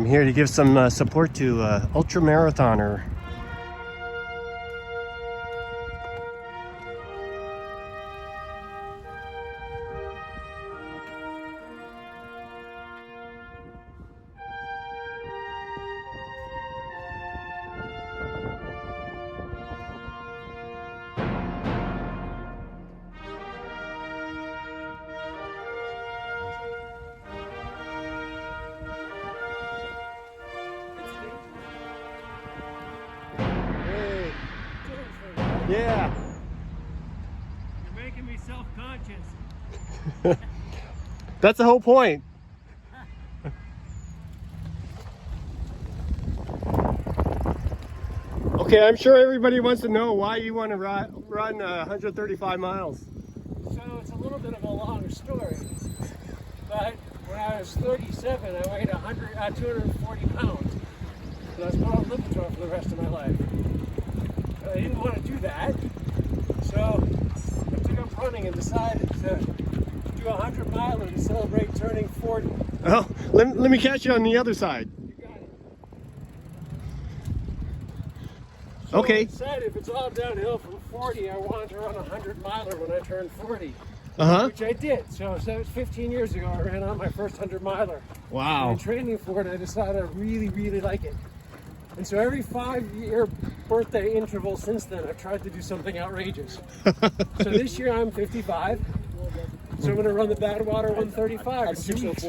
I'm here to give some support to ultra marathoner. Yeah. You're making me self-conscious. That's the whole point. Okay, I'm sure everybody wants to know why you want to run 135 miles. So it's a little bit of a long story, but when I was 37, I weighed 240 pounds. So that's what I'm looking for the rest of my life. I didn't want to do that, so I took up running and decided to do a 100-miler to celebrate turning 40. Oh, let me catch you on the other side. You got it. So Okay. I decided if it's all downhill from 40, I wanted to run a 100-miler when I turned 40. Which I did. So that was 15 years ago. I ran on my first 100-miler. Wow. And training for it, I decided I really, really like it. And so every 5-year birthday interval since then, I've tried to do something outrageous. So this year I'm 55. So I'm going to run the Badwater 135 in 2 weeks.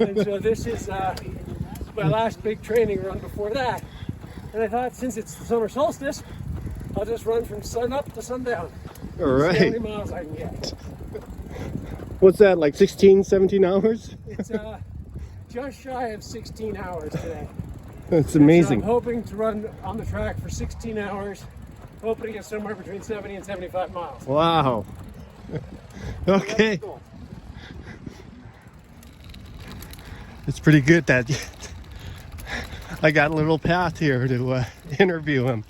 And so this is my last big training run before that. And I thought, since it's the summer solstice, I'll just run from sun up to sundown. All right. See how many miles I can get. What's that, like 16, 17 hours? It's just shy of 16 hours today. That's amazing. So I'm hoping to run on the track for 16 hours, hoping to get somewhere between 70 and 75 miles. Wow. Okay. Cool. It's pretty good that I got a little path here to interview him.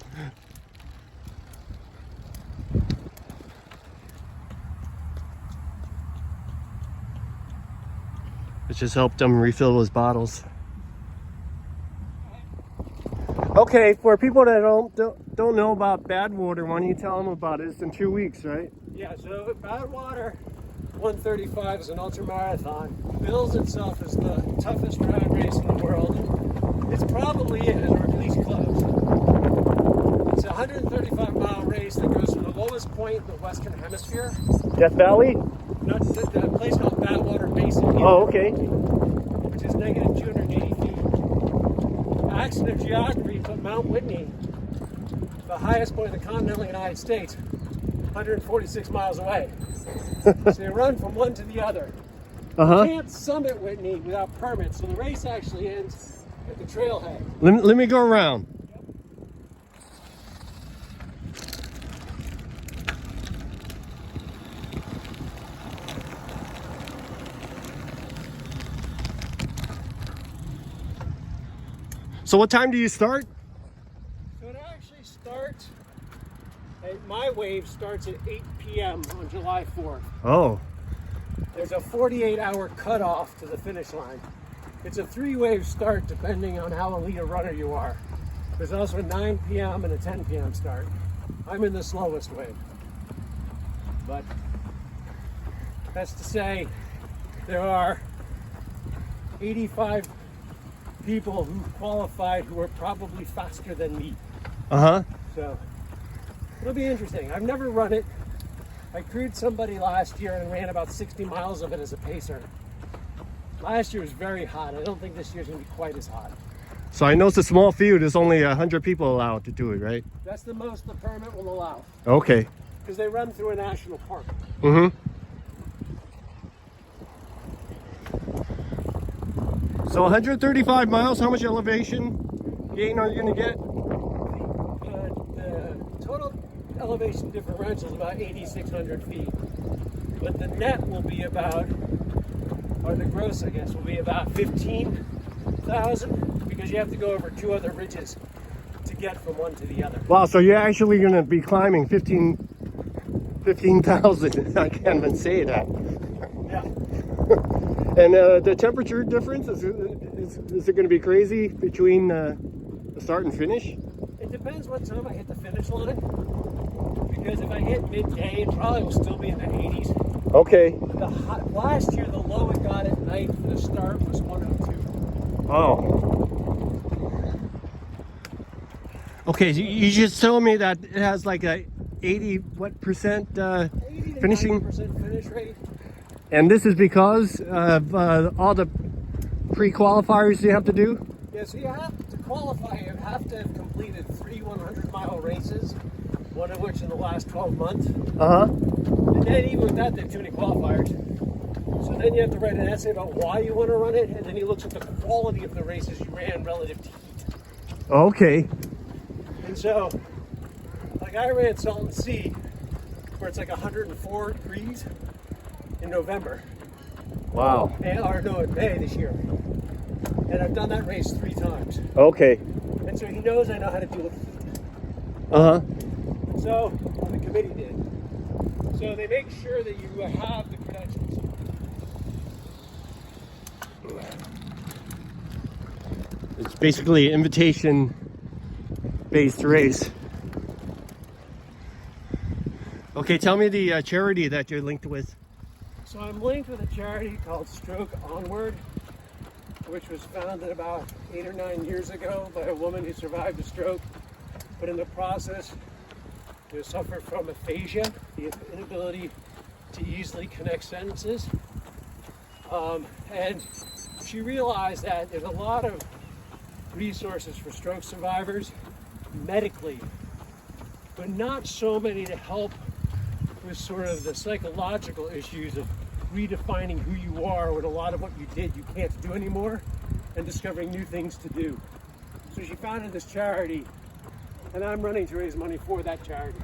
It just helped him refill his bottles. Okay, for people that don't know about Badwater, why don't you tell them about it? It's in 2 weeks, right? Yeah, so Badwater 135 is an ultra marathon. Bills itself as the toughest road race in the world. It's probably it, or at least close. It's a 135-mile race that goes from the lowest point in the Western Hemisphere. Death Valley? Not the place called Badwater Basin. Oh, okay. Which is negative 280 feet. Accident of geography put Mount Whitney, the highest point in the continental United States, 146 miles away. So they run from one to the other. You can't summit Whitney without permits, so the race actually ends at the trailhead. Let me go around. So what time do you start? So it actually starts, my wave starts at 8 p.m. on July 4th. Oh. There's a 48-hour cutoff to the finish line. It's a 3-wave start depending on how elite a runner you are. There's also a 9 p.m. and a 10 p.m. start. I'm in the slowest wave. But that's to say, there are 85 people who qualified who are probably faster than me. So it'll be interesting. I've never run it. I crewed somebody last year and ran about 60 miles of it as a pacer. Last year was very hot. I don't think this year's gonna be quite as hot. So I know it's a small field. There's only 100 people allowed to do it, right? That's the most the permit will allow. Okay. Because they run through a national park. So 135 miles, how much elevation gain are you going to get? The total elevation differential is about 8,600 feet. But the net will be about, or the gross, I guess, will be about 15,000 because you have to go over 2 other ridges to get from one to the other. Wow, so you're actually going to be climbing 15,000. I can't even say that. Yeah. And the temperature difference, is it going to be crazy between the start and finish? It depends what time I hit the finish line. Because if I hit midday, it probably will still be in the 80s. Okay. Last year, the low it got at night for the start was 102. Oh. Okay, so you just told me that it has like a 80 percent 80 to finishing, 90% finish rate. and this is because of all the pre-qualifiers you have to do. Yeah, so you have to qualify. You have to have completed 3 100-mile races, one of which in the last 12 months. And then even with that, they have too many qualifiers. So then you have to write an essay about why you want to run it, and then he looks at the quality of the races you ran relative to heat. Okay. And so, like I ran Salton Sea, where it's like 104 degrees in November. Wow. Or no, in May this year. And I've done that race 3 times. Okay. And so he knows I know how to deal with heat. Uh-huh. So, the committee did. So they make sure that you have the credentials. It's basically an invitation-based race. Okay, tell me the charity that you're linked with. So I'm linked with a charity called Stroke Onward, which was founded about 8 or 9 years ago by a woman who survived a stroke, but in the process who suffered from aphasia, the inability to easily connect sentences. And she realized that there's a lot of resources for stroke survivors medically, but not so many to help with sort of the psychological issues of redefining who you are when a lot of what you did you can't do anymore, and discovering new things to do. So she founded this charity, and I'm running to raise money for that charity.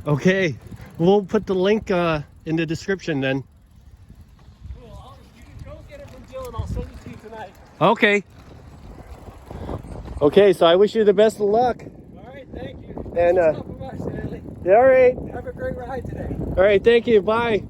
Okay, we'll put the link in the description then. Cool. You can go get it from Dylan. I'll send it to you tonight. Okay. Okay, so I wish you the best of luck. All right, thank you. And Stop by, Stanley. yeah, all right. Have a great ride today. All right, thank you. Bye.